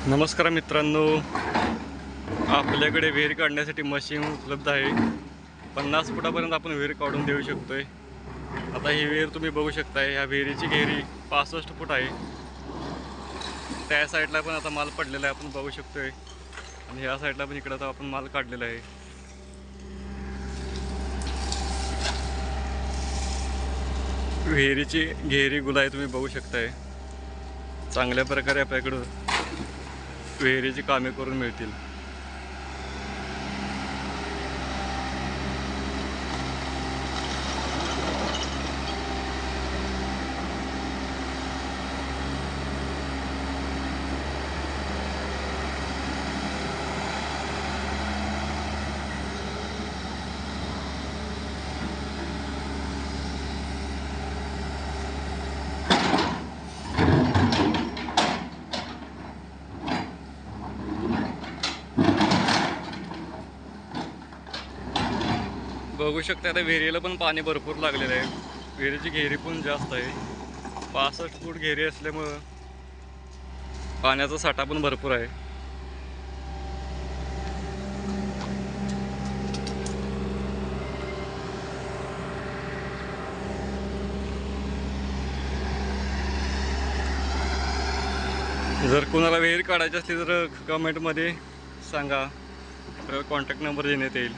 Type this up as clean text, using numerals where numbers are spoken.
नमस्कार मित्रांनो, आपल्याकडे विहीर काढण्यासाठी मशीन उपलब्ध आहे। 50 फुटापर्यंत आपण विहीर काढून देऊ शकतोय। आता ही विहीर तुम्ही बघू शकताय। ह्या विहिरीची गहिरी 65 फूट आहे। त्या साईडला पण आता माल पडलेला आहे, आपण बघू शकतोय। आणि ह्या साईडला पण इकडे आता आपण माल काढलेला आहे। विहिरीची गहिरी गुलाई तुम्ही बघू शकताय। चांगल्या प्रकारे आपल्याकडे विहिरीची कामे करून मिळतील। बघू शकता, आता विहिरीला पण पाणी भरपूर लागलेलं आहे। विहिरीची गहिरी पण जास्त आहे। 65 फूट गहिरी असल्यामुळं पाण्याचा साठा पण भरपूर आहे। जर कोणाला विहीर काढायची असली तर कमेंटमध्ये सांगा, आपल्याला कॉन्टॅक्ट नंबर देण्यात येईल।